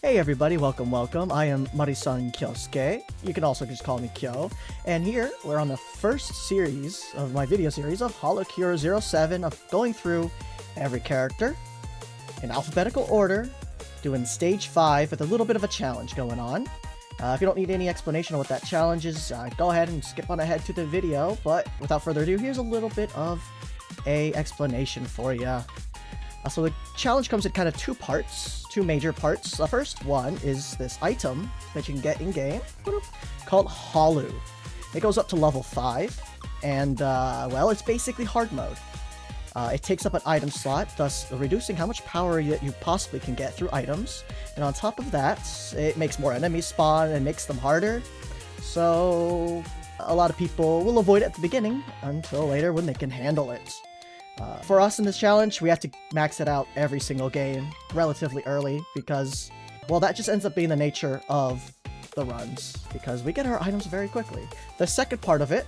Hey everybody, welcome. I am Marisan Kyosuke. You can also just call me Kyo. And here, we're on the first series of my video series of HoloCure 07 of going through every character in alphabetical order, doing stage 5 with a little bit of a challenge going on. If you don't need any explanation of what that challenge is, go ahead and skip on ahead to the video, but without further ado, here's a little bit of a explanation for you. So the challenge comes in kind of two major parts. The first one is this item that you can get in-game called Halu. It goes up to level 5, and, well, it's basically hard mode. It takes up an item slot, thus reducing how much power that you possibly can get through items. And on top of that, it makes more enemies spawn and makes them harder. So a lot of people will avoid it at the beginning until later when they can handle it. For us in this challenge, we have to max it out every single game relatively early because, well, that just ends up being the nature of the runs because we get our items very quickly. The second part of it,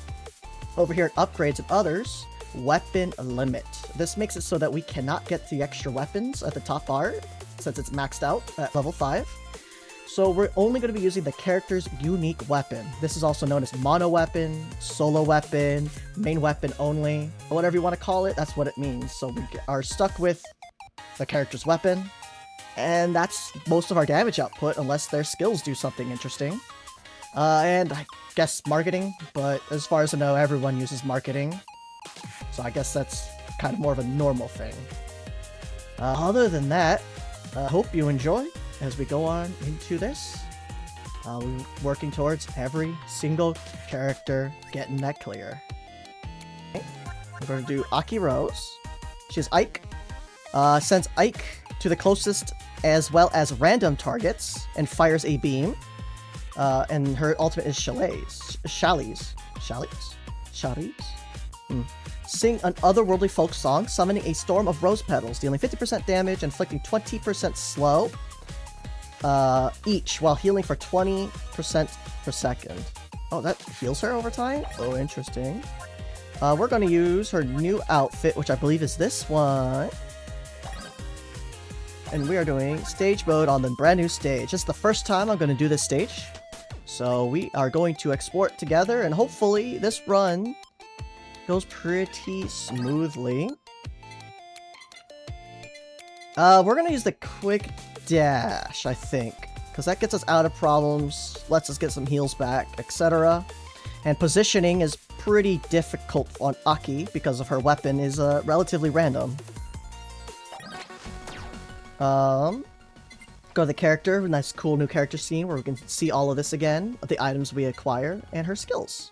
over here at Upgrades and Others, Weapon Limit. This makes it so that we cannot get the extra weapons at the top bar since it's maxed out at level 5. So we're only going to be using the character's unique weapon. This is also known as mono weapon, solo weapon, main weapon only, whatever you want to call it, that's what it means. So we are stuck with the character's weapon, and that's most of our damage output unless their skills do something interesting. And I guess marketing, but as far as I know, everyone uses marketing. So I guess that's kind of more of a normal thing. Other than that, I hope you enjoy as we go on into this. We're working towards every single character getting that clear. Okay. We're going to do AkiRose. She's Ike. Sends Ike to the closest as well as random targets and fires a beam. And her ultimate is Shalies. Sing an otherworldly folk song, summoning a storm of rose petals, dealing 50% damage, inflicting 20% slow each, while healing for 20% per second. Oh, that heals her over time? Oh, interesting. We're going to use her new outfit, which I believe is this one. And we are doing stage mode on the brand new stage. This is the first time I'm going to do this stage. So we are going to export together, and hopefully this run goes pretty smoothly. We're going to use the quick dash, I think, because that gets us out of problems, lets us get some heals back, etc. And positioning is pretty difficult on Aki because of her weapon is relatively random. Go to the character, nice cool new character scene where we can see all of this again, the items we acquire, and her skills.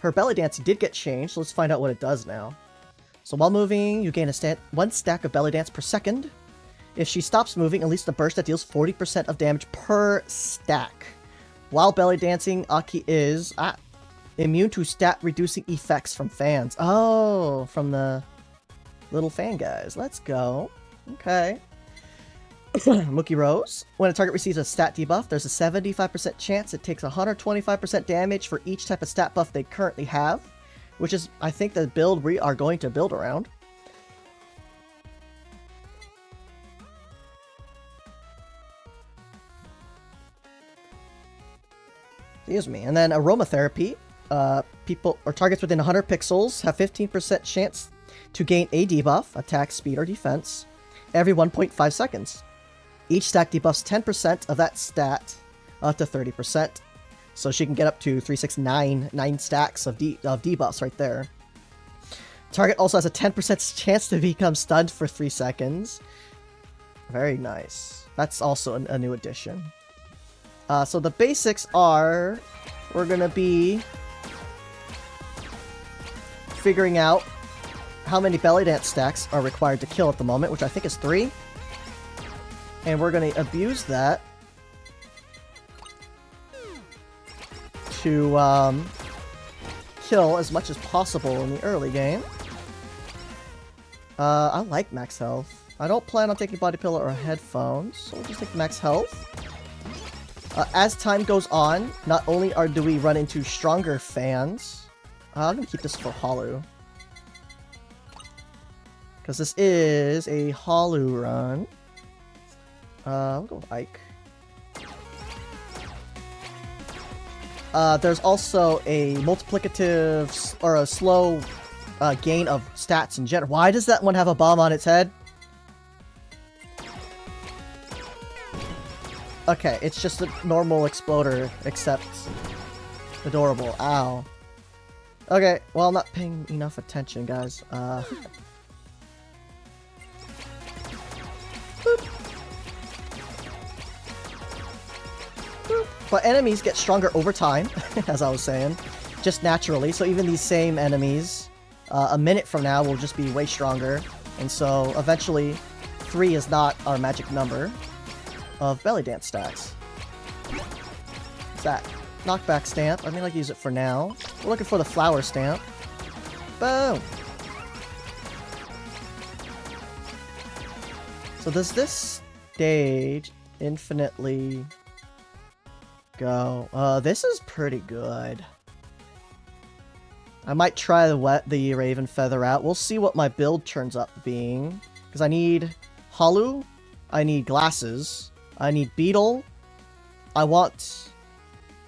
Her belly dance did get changed, so let's find out what it does now. So while moving, you gain one stack of belly dance per second. If she stops moving, unleash the burst that deals 40% of damage per stack. While belly dancing, Aki is immune to stat-reducing effects from fans. Oh, from the little fan guys. Let's go. Okay. AkiRose. When a target receives a stat debuff, there's a 75% chance it takes 125% damage for each type of stat buff they currently have, which is, I think, the build we are going to build around. Excuse me. And then aromatherapy. People or targets within 100 pixels have 15% chance to gain a debuff, attack, speed, or defense, every 1.5 seconds. Each stack debuffs 10% of that stat up to 30%. So she can get up to 9 stacks of debuffs right there. Target also has a 10% chance to become stunned for 3 seconds. Very nice. That's also a new addition. So the basics are, we're going to be figuring out how many belly dance stacks are required to kill at the moment, which I think is 3. And we're going to abuse that to kill as much as possible in the early game. I like max health. I don't plan on taking body pillow or headphones, so we'll just take max health. As time goes on, not only do we run into stronger fans, I'm going to keep this for Halu. Because this is a Halu run. We'll go with Ike. there's also a multiplicative or a slow gain of stats in general. Why does that one have a bomb on its head? Okay, it's just a normal exploder, except adorable. Ow. Okay, well, I'm not paying enough attention, guys. But enemies get stronger over time, as I was saying, just naturally. So even these same enemies, a minute from now, will just be way stronger. And so eventually, 3 is not our magic number of belly dance stacks. What's that? Knockback stamp. I mean, I can use it for now. We're looking for the flower stamp. Boom! So does this stage infinitely go? This is pretty good. I might try the Raven Feather out. We'll see what my build turns up being. Because I need Halu, I need glasses, I need Beetle, I want...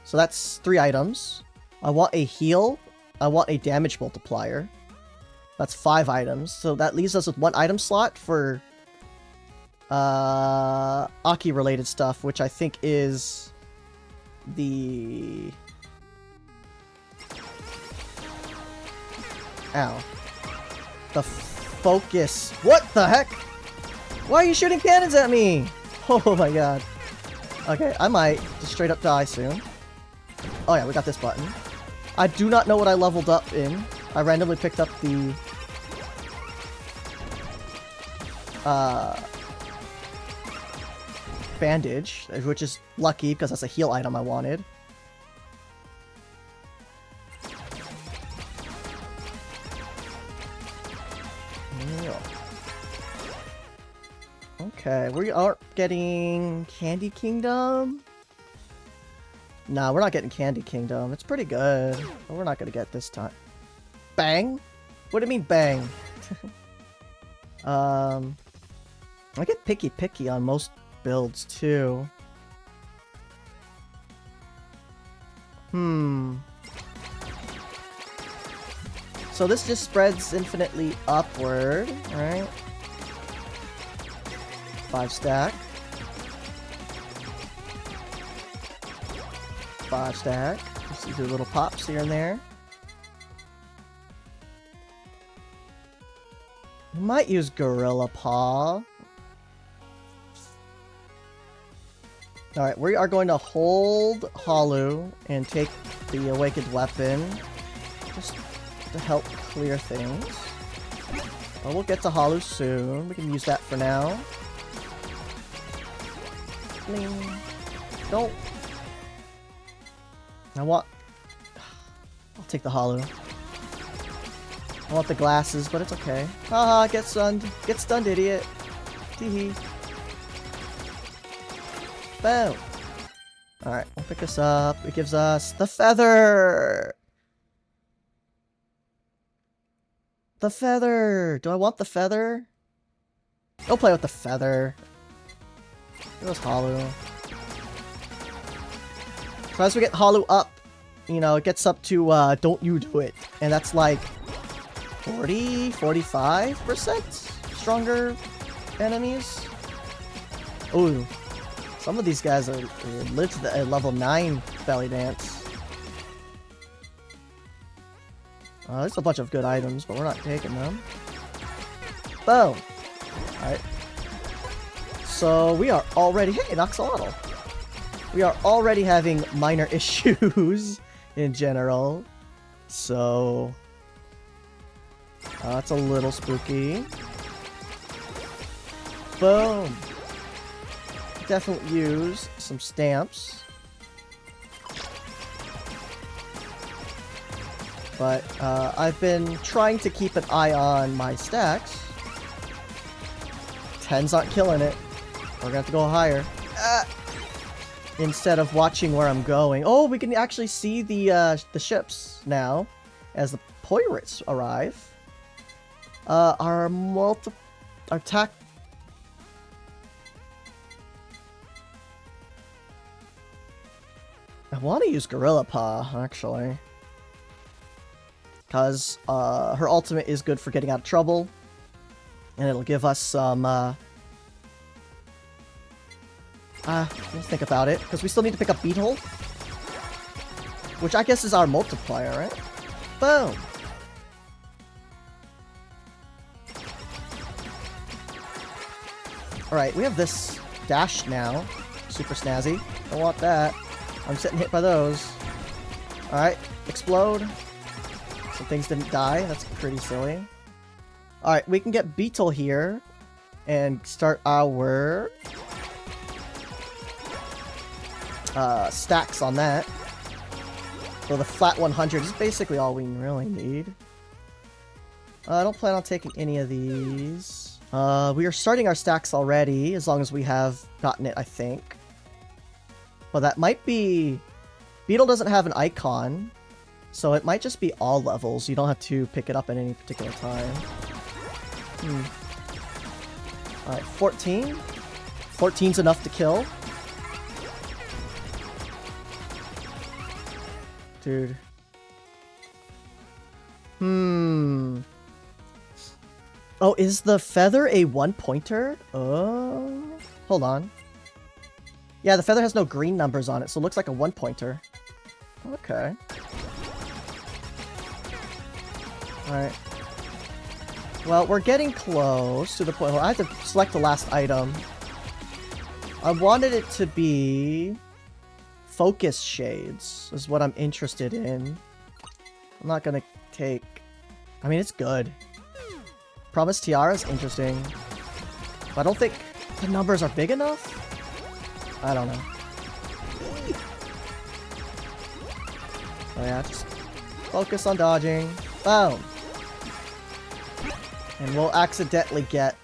So that's 3 items. I want a heal, I want a damage multiplier. That's 5 items. So that leaves us with 1 item slot for Aki related stuff, which I think is the... Ow. The focus. What the heck? Why are you shooting cannons at me? Oh my god. Okay, I might just straight up die soon. Oh yeah, we got this button. I do not know what I leveled up in. I randomly picked up the... bandage, which is lucky because that's a heal item I wanted. Okay, we aren't getting Candy Kingdom. Nah, we're not getting Candy Kingdom. It's pretty good, but we're not gonna get this time. Bang? What do you mean bang? I get picky on most builds too. So this just spreads infinitely upward, right? 5 stack. 5 stack. Just do little pops here and there. We might use Gorilla Paw. Alright, we are going to hold Halu and take the Awakened Weapon. Just to help clear things. Well, we'll get to Halu soon. We can use that for now. Bling. Don't. I'll take the Halu. I want the glasses, but it's okay. Haha, get stunned. Get stunned, idiot. Teehee. Boom. Alright, we'll pick this up. It gives us the feather. The feather. Do I want the feather? Go play with the feather. It was Halu. So as we get Halu up, you know, it gets up to, don't you do it. And that's like 40, 45% stronger enemies. Ooh. Some of these guys are live to the level 9 belly dance. There's a bunch of good items, but we're not taking them. Boom! Alright. So we are already... Hey, an axolotl! We are already having minor issues in general. So... that's a little spooky. Boom! Definitely use some stamps. But I've been trying to keep an eye on my stacks. 10s aren't killing it. We're gonna have to go higher. Instead of watching where I'm going. Oh, we can actually see the ships now as the pirates arrive. Our attack. I want to use Gorilla Paw, actually. Because her ultimate is good for getting out of trouble. And it'll give us some... let's think about it. Because we still need to pick up Beetle. Which I guess is our multiplier, right? Boom! Alright, we have this dash now. Super snazzy. Don't want that. I'm getting hit by those. Alright, explode. Some things didn't die. That's pretty silly. Alright, we can get Beetle here. And start our... stacks on that. So the flat 100 is basically all we really need. I don't plan on taking any of these. We are starting our stacks already, as long as we have gotten it, I think. But that might be... Beetle doesn't have an icon, so it might just be all levels. You don't have to pick it up at any particular time. Alright, 14. 14's enough to kill. Dude. Oh, is the feather a one-pointer? Oh. Hold on. Yeah, the feather has no green numbers on it, so it looks like a one-pointer. Okay. Alright. Well, we're getting close to the point where I have to select the last item. I wanted it to be... Focus Shades is what I'm interested in. I'm not gonna take... I mean, it's good. Promise Tiara is interesting. But I don't think the numbers are big enough? I don't know. Oh yeah, just focus on dodging. Boom! And we'll accidentally get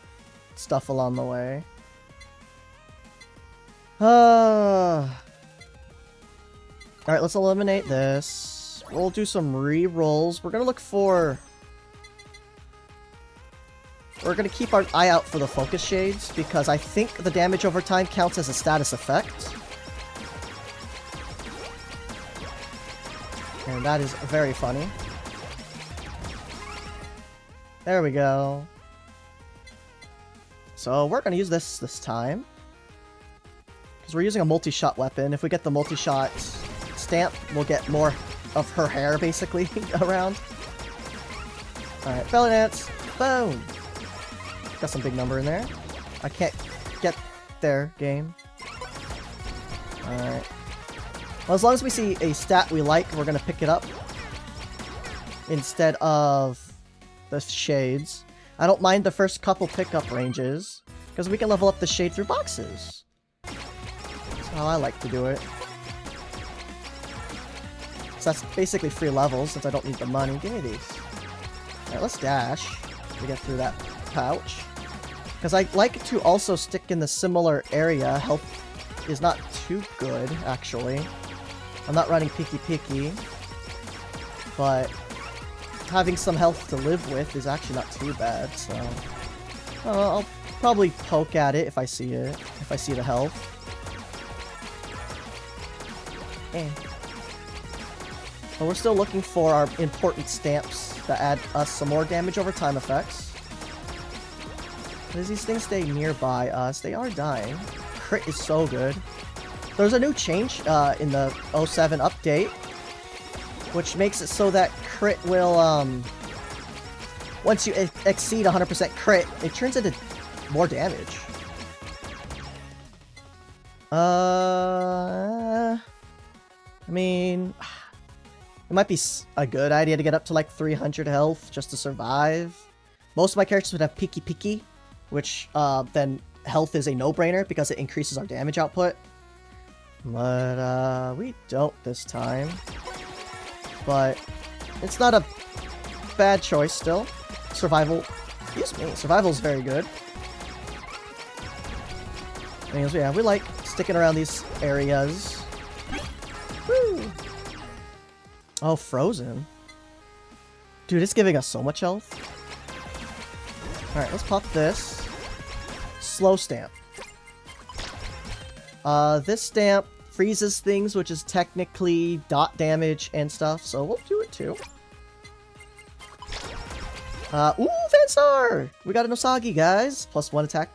stuff along the way. Alright, let's eliminate this. We'll do some re-rolls. We're gonna look for... We're gonna keep our eye out for the Focus Shades, because I think the damage over time counts as a status effect. And that is very funny. There we go. So we're gonna use this time. Because we're using a multi-shot weapon. If we get the multi-shot stamp, we'll get more of her hair, basically, around. Alright, belly dance. Boom! Got some big number in there. I can't get there, game. Alright. Well, as long as we see a stat we like, we're gonna pick it up. Instead of the shades. I don't mind the first couple pickup ranges, because we can level up the shade through boxes. That's how I like to do it. So that's basically free levels, since I don't need the money. Give me these. Alright, let's dash to get through that pouch. Because I like to also stick in the similar area. Health is not too good, actually. I'm not running picky, but having some health to live with is actually not too bad, so... I'll probably poke at it if I see it, if I see the health. But we're still looking for our important stamps that add us some more damage over time effects. As these things stay nearby us, they are dying. Crit is so good. There's a new change in the 07 update, which makes it so that crit will, once you exceed 100% crit, it turns into more damage. I mean, it might be a good idea to get up to like 300 health just to survive. Most of my characters would have picky, which then health is a no-brainer because it increases our damage output. But we don't this time. But it's not a bad choice still. Survival, excuse me, survival is very good. Anyways, yeah, we like sticking around these areas. Woo! Oh, frozen. Dude, it's giving us so much health. Alright, let's pop this. Slow stamp. This stamp freezes things, which is technically dot damage and stuff, so we'll do it too. Ooh, Vansar! We got an Osagi, guys. +1 attack.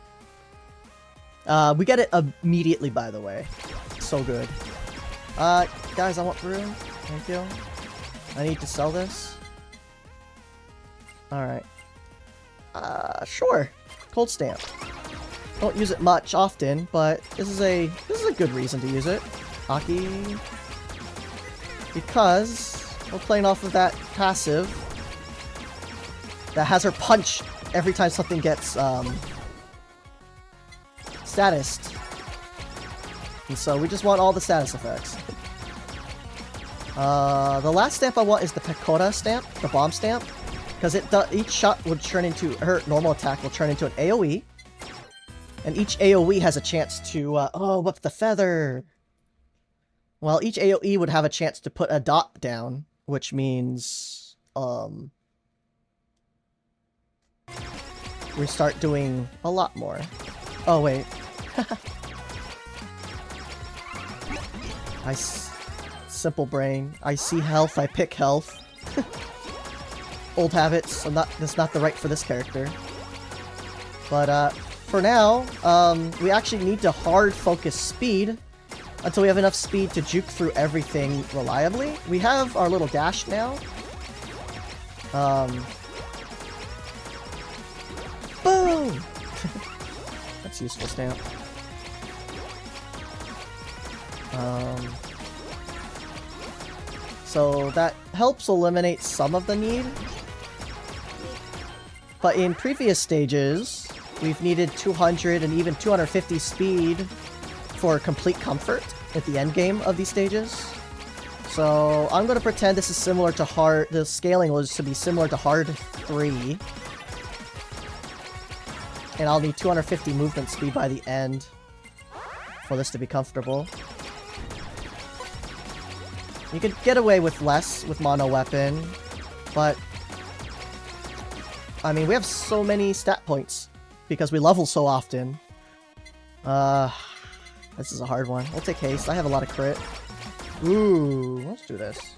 We get it immediately, by the way. So good. Guys, I want Brew. Thank you. I need to sell this. Alright. Sure. Cold Stamp. Don't use it much often, but this is a good reason to use it. Aki. Because we're playing off of that passive that has her punch every time something gets statused. And so we just want all the status effects. The last stamp I want is the Pekora stamp, the bomb stamp, because each shot would turn into her normal attack will turn into an AoE. And each AoE has a chance to, oh, what's the feather? Well, each AoE would have a chance to put a dot down, which means, we start doing a lot more. Oh, wait. Simple brain. I see health, I pick health. Old habits. That's not the right for this character. But, for now, we actually need to hard focus speed until we have enough speed to juke through everything reliably. We have our little dash now. Boom! That's useful stamp. So that helps eliminate some of the need. But in previous stages, we've needed 200 and even 250 speed for complete comfort at the end game of these stages. So I'm going to pretend this is similar to hard. The scaling was to be similar to hard 3. And I'll need 250 movement speed by the end for this to be comfortable. You could get away with less with mono weapon, but I mean, we have so many stat points because we level so often. This is a hard one. We'll take haste. I have a lot of crit. Ooh, let's do this.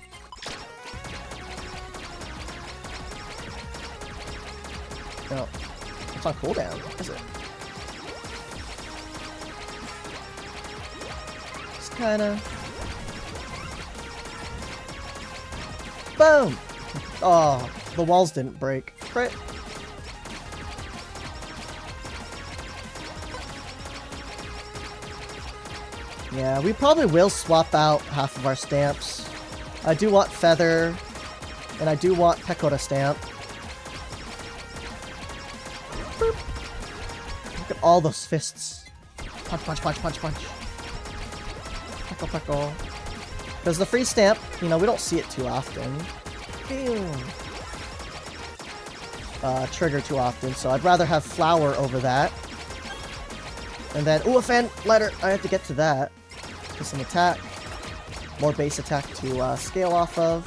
No, it's on cooldown, is it? Just kinda. Boom! Oh, the walls didn't break. Crit. Yeah, we probably will swap out half of our stamps. I do want Feather, and I do want Pekora Stamp. Boop. Look at all those fists. Punch, punch, punch, punch, punch. Peko, peko. Because the free stamp, you know, we don't see it too often. Trigger too often, so I'd rather have Flower over that. And then, ooh, a fan letter. I have to get to that. Just an attack. More base attack to scale off of.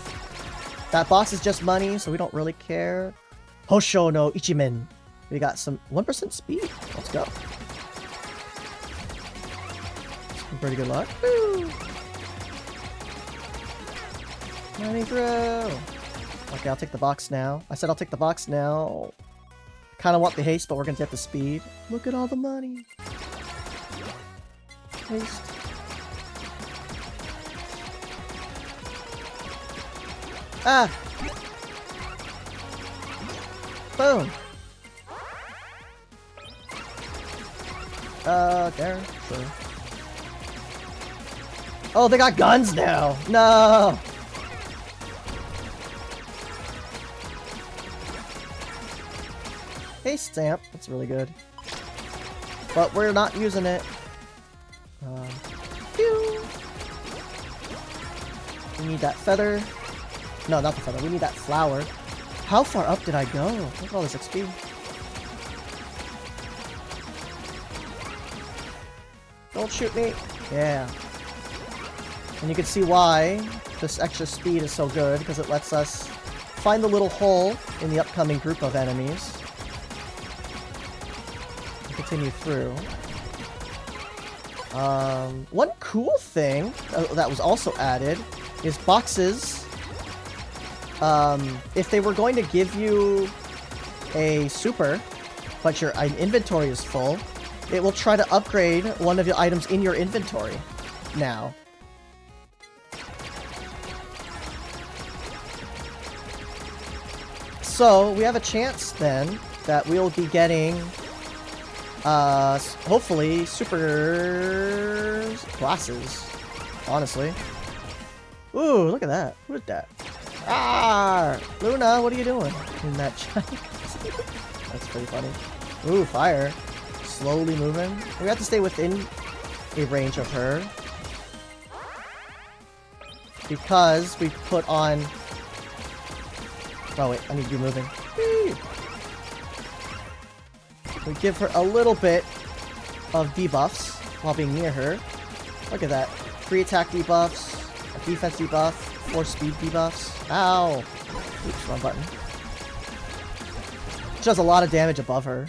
That boss is just money, so we don't really care. Hosho no Ichimen. We got some 1% speed. Let's go. Some pretty good luck. Woo! Money through. Okay, I'll take the box now. I said I'll take the box now. Kind of want the haste, but we're gonna get the speed. Look at all the money. Haste. Ah! Boom! There? Sure. Oh, they got guns now! No! Hey, stamp. That's really good. But we're not using it. Pew! We need that feather. No, not the feather. We need that flower. How far up did I go? Look at all this XP. Don't shoot me. Yeah. And you can see why this extra speed is so good, because it lets us find the little hole in the upcoming group of enemies. And continue through. One cool thing that was also added is boxes. If they were going to give you a super, but your inventory is full, it will try to upgrade one of the items in your inventory now. So we have a chance then that we'll be getting hopefully super glasses, honestly. Ooh, look at that. Who is that? Ah! Luna, what are you doing in that chat? That's pretty funny. Ooh, fire. Slowly moving. We have to stay within a range of her. Because we put on... Oh wait, I need to be moving. Whee! We give her a little bit of debuffs while being near her. Look at that. 3 attack debuffs, a defense debuff, 4 speed debuffs. Ow! Oops, wrong button. She does a lot of damage above her.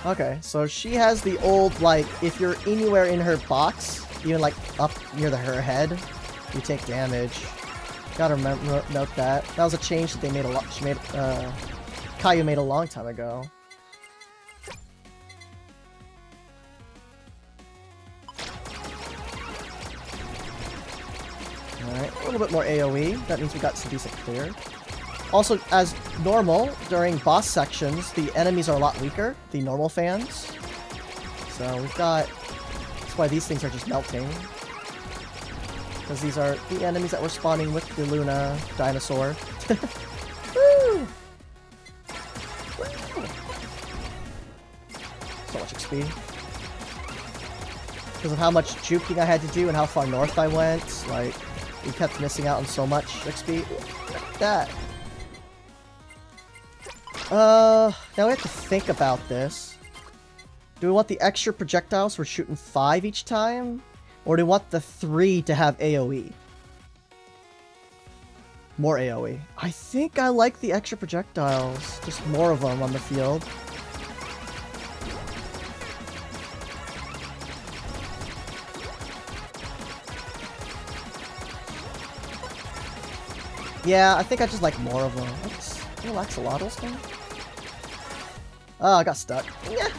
Okay, so she has the old, like, if you're anywhere in her box, even like up near her head, you take damage. Gotta remember, note that. That was a change that they made a lot. She made, Caillou made a long time ago. Alright, a little bit more AoE. That means we got some decent clear. Also, as normal, during boss sections, the enemies are a lot weaker, the normal fans. So we've got... That's why these things are just melting. Because these are the enemies that were spawning with the Luna dinosaur. Woo! So much XP. Because of how much juking I had to do and how far north I went, like, we kept missing out on so much XP. Look at that. Now we have to think about this. Do we want the extra projectiles? We're shooting 5 each time? Or do we want the 3 to have AoE? More AoE. I think I like the extra projectiles. Just more of them on the field. Yeah, I think I just like more of them. What's Axolotls thing? Oh, I got stuck. Yeah.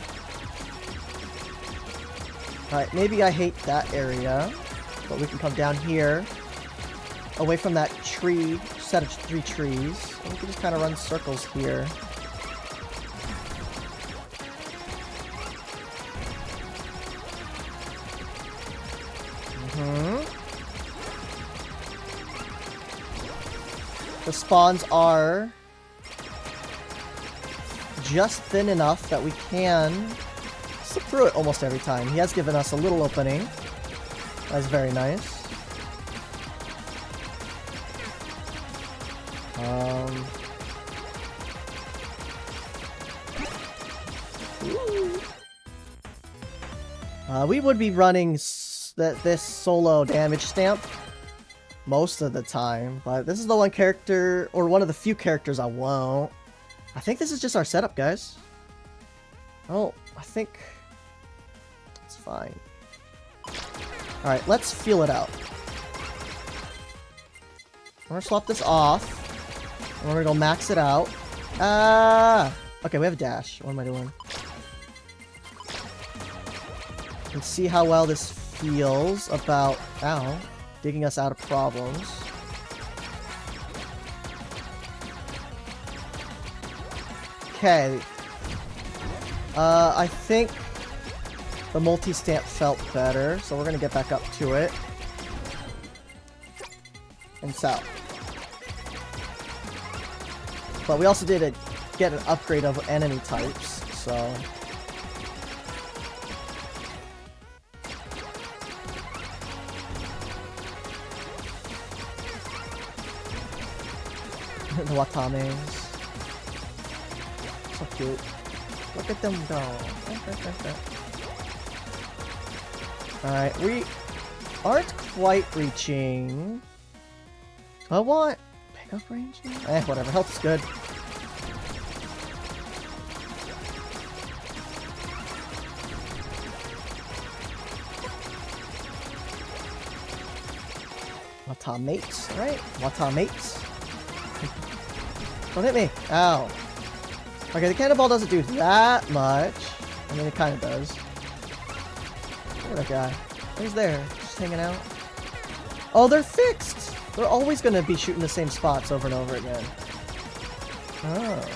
Alright, maybe I hate that area, but we can come down here, away from that tree, set of 3 trees, and we can just kind of run circles here. The spawns are just thin enough that we can slip through it almost every time. He has given us a little opening. That's very nice. We would be running this solo damage stamp most of the time, but this is the one character, or one of the few characters I won't. I think this is just our setup, guys. Oh, I think it's fine. Alright, let's feel it out. I'm gonna swap this off. And we're gonna go max it out. Ah! Okay, we have a dash. What am I doing? And see how well this feels about, ow, digging us out of problems. Okay. I think the multi-stamp felt better, so we're gonna get back up to it. And south. But we also did get an upgrade of enemy types, so... the Watames. So cute. Look at them go. Alright, we aren't quite reaching... Do I want pickup range? Whatever. Health is good. Wata-mates, right? Wata-mates. Don't hit me. Ow. Okay, the cannonball doesn't do that much. I mean, it kind of does. Look at that guy. He's there, just hanging out. Oh, they're fixed! They're always going to be shooting the same spots over and over again. Oh.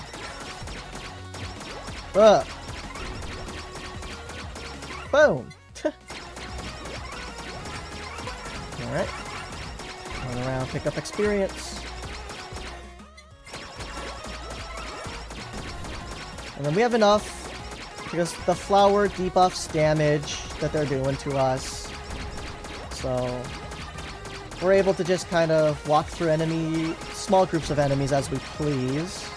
Boom! Alright. Run around, pick up experience. And then we have enough because the flower debuffs damage that they're doing to us. So we're able to just kind of walk through small groups of enemies as we please.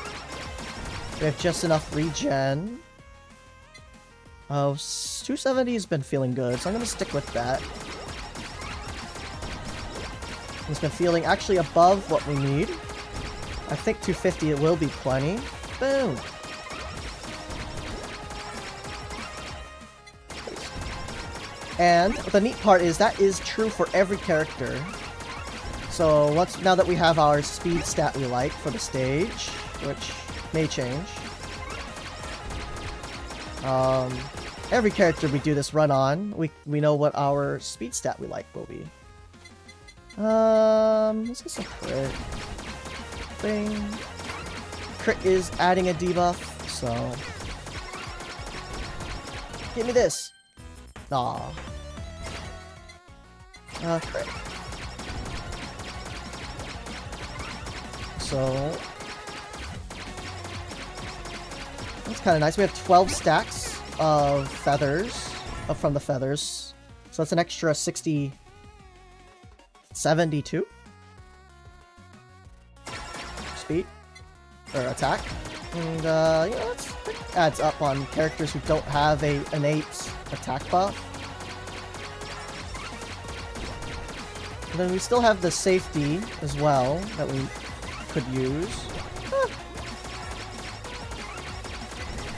We have just enough regen. Oh, 270 has been feeling good, so I'm going to stick with that. It's been feeling actually above what we need. I think 250 it will be plenty. Boom! And the neat part is that is true for every character. So now that we have our speed stat we like for the stage, which may change. Every character we do this run on, we know what our speed stat we like will be. Let's get some crit. Bing. Crit is adding a debuff, so give me this. Aw. Crit. So that's kind of nice. We have 12 stacks of feathers from the feathers, so that's an extra 72 speed or attack, and you know, that adds up on characters who don't have a innate attack buff. And then we still have the safety as well that we could use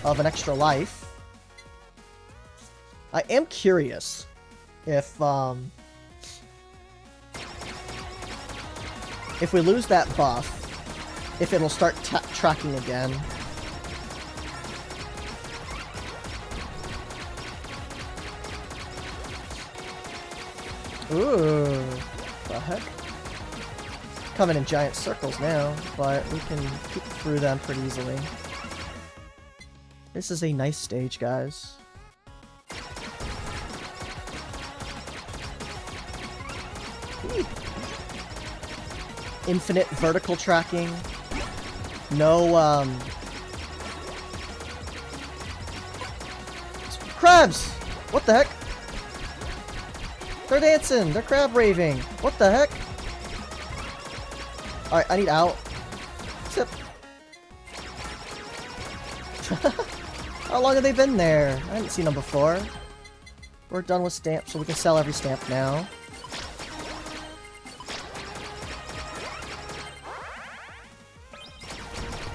of an extra life. I am curious if we lose that buff, if it'll start tracking again. Ooh, the heck? Coming in giant circles now, but we can peek through them pretty easily. This is a nice stage, guys. Infinite vertical tracking. No, crabs! What the heck? They're dancing! They're crab raving! What the heck? Alright, I need out. Zip. How long have they been there? I haven't seen them before. We're done with stamps, so we can sell every stamp now.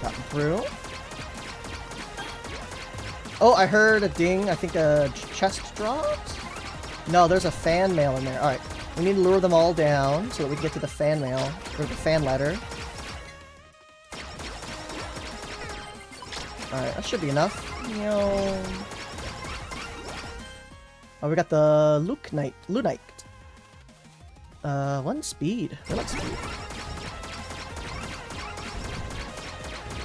Got through. Oh, I heard a ding. I think a chest dropped? No, there's a fan mail in there. Alright, we need to lure them all down so that we can get to the fan mail, or the fan letter. Alright, that should be enough. Oh, we got the Lunite. 1 speed. I like speed.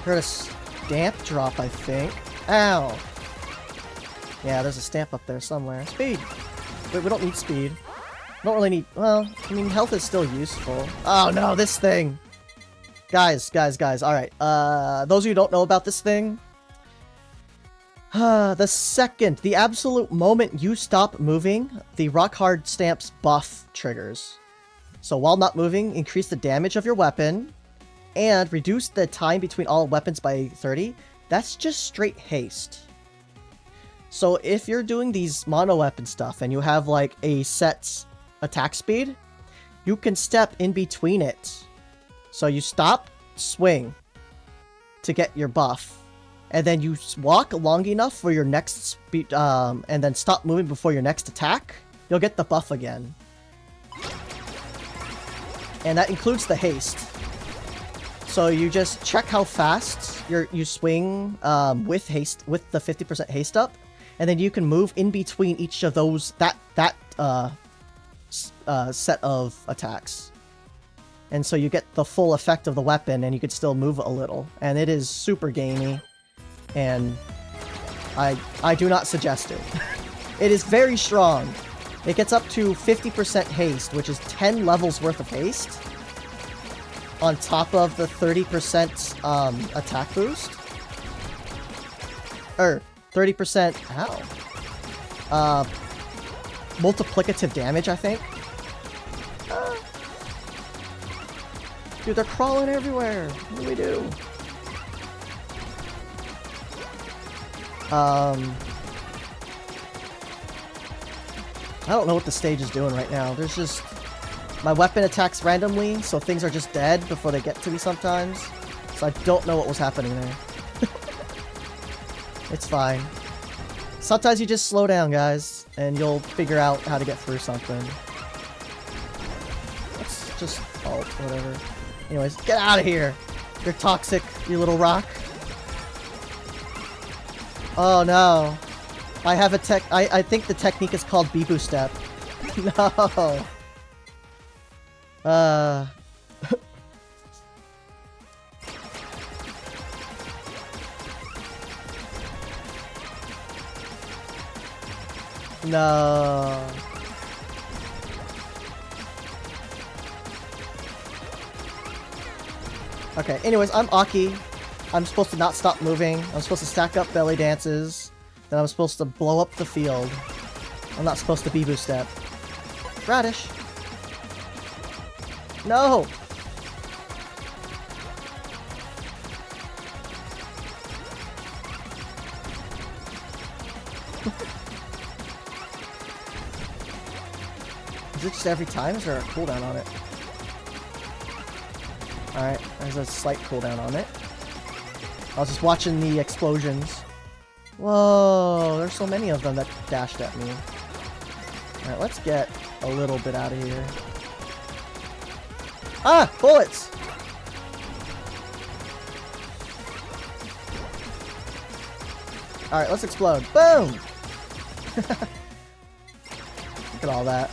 Heard a stamp drop, I think. Ow! Yeah, there's a stamp up there somewhere. Speed! Wait, we don't need speed. Don't really need... Well, I mean, health is still useful. Oh no, this thing! Guys. Alright, those of you who don't know about this thing... the absolute moment you stop moving, the rock hard stamps buff triggers. So while not moving, increase the damage of your weapon, and reduce the time between all weapons by 30. That's just straight haste. So if you're doing these mono weapon stuff and you have like a set attack speed, you can step in between it. So you stop, swing to get your buff. And then you walk long enough for your next speed, and then stop moving before your next attack, you'll get the buff again. and that includes the haste. So you just check how fast you swing with haste, with the 50% haste up, and then you can move in between each of those set of attacks. And so you get the full effect of the weapon, and you could still move a little. And it is super gamey, and I do not suggest it. It is very strong. It gets up to 50% haste, which is 10 levels worth of haste, on top of the 30% attack boost. Or 30%, multiplicative damage, I think. Dude, they're crawling everywhere. What do we do? I don't know what the stage is doing right now. There's just... My weapon attacks randomly, so things are just dead before they get to me sometimes. So I don't know what was happening there. It's fine. Sometimes you just slow down, guys, and you'll figure out how to get through something. Let's just... Oh, whatever. Anyways, get out of here! You're toxic, you little rock. Oh no. I have a I think the technique is called Bibu Step. No. No. Okay, anyways, I'm Aki. I'm supposed to not stop moving. I'm supposed to stack up belly dances. Then I'm supposed to blow up the field. I'm not supposed to Bibu Step. Radish. No! Is it just every time? Is there a cooldown on it? Alright, there's a slight cooldown on it. I was just watching the explosions. Whoa, there's so many of them that dashed at me. Alright, let's get a little bit out of here. Ah! Bullets! Alright, let's explode. Boom! Look at all that.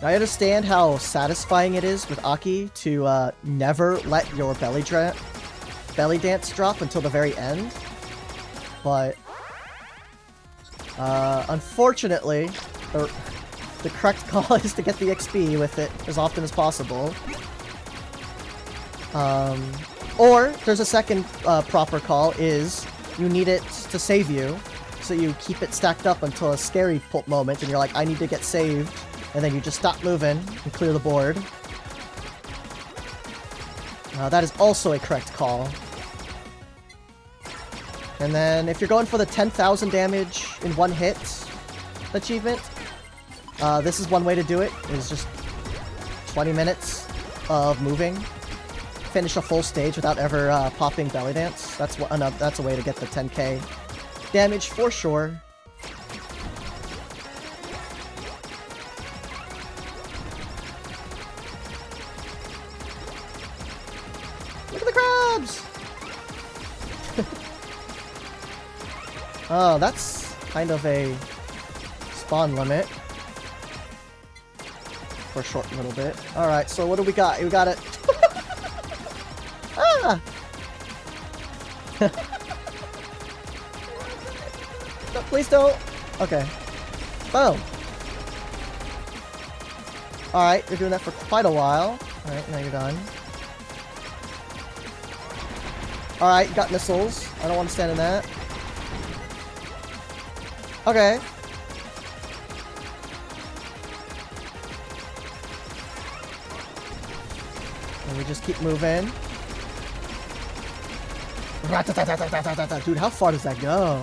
Now, I understand how satisfying it is with Aki to never let your belly dance drop until the very end. But unfortunately, the correct call is to get the XP with it as often as possible. Or there's a second proper call, is you need it to save you, so you keep it stacked up until a scary moment and you're like, I need to get saved, and then you just stop moving and clear the board. That is also a correct call. And then if you're going for the 10,000 damage in one hit achievement, this is one way to do it. It's just 20 minutes of moving. Finish a full stage without ever popping belly dance. That's a way to get the 10k damage for sure. Look at the crabs! Oh, that's kind of a spawn limit. For a short little bit. Alright, so what do we got? We got it. Ah! No, please don't. Okay. Boom. Alright, you're doing that for quite a while. Alright, now you're done. Alright, you got missiles. I don't want to stand in that. Okay. And we just keep moving. Dude, how far does that go?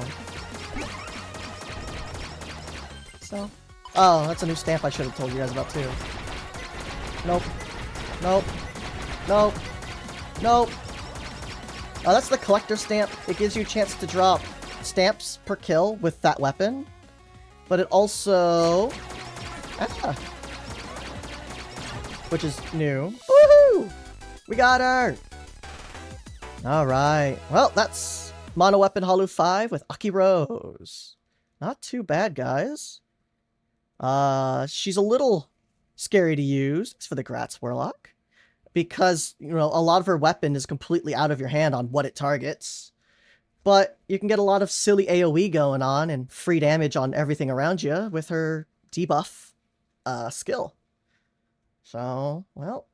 So... Oh, that's a new stamp I should have told you guys about too. Nope. Nope. Nope. Nope. Oh, that's the collector stamp. It gives you a chance to drop stamps per kill with that weapon. But it also... which is new. Woohoo! We got her! Alright. Well, that's Mono Weapon Halu 5 with AkiRose. Not too bad, guys. She's a little scary to use for the Gratz Warlock, because, you know, a lot of her weapon is completely out of your hand on what it targets. But you can get a lot of silly AoE going on and free damage on everything around you with her debuff skill. So, well.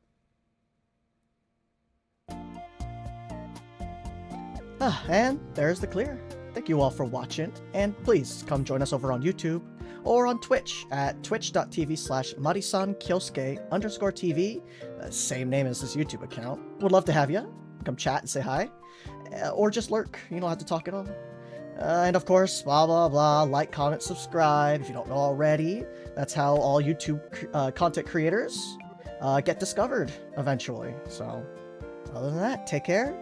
And there's the clear. Thank you all for watching, and please come join us over on YouTube or on Twitch at twitch.tv/marisankyosuke_TV, same name as this YouTube account. Would love to have you. Come chat and say hi. Or just lurk. You don't have to talk at all. And of course, blah, blah, blah. Like, comment, subscribe if you don't know already. That's how all YouTube content creators get discovered eventually. So, other than that, take care.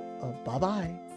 Bye-bye.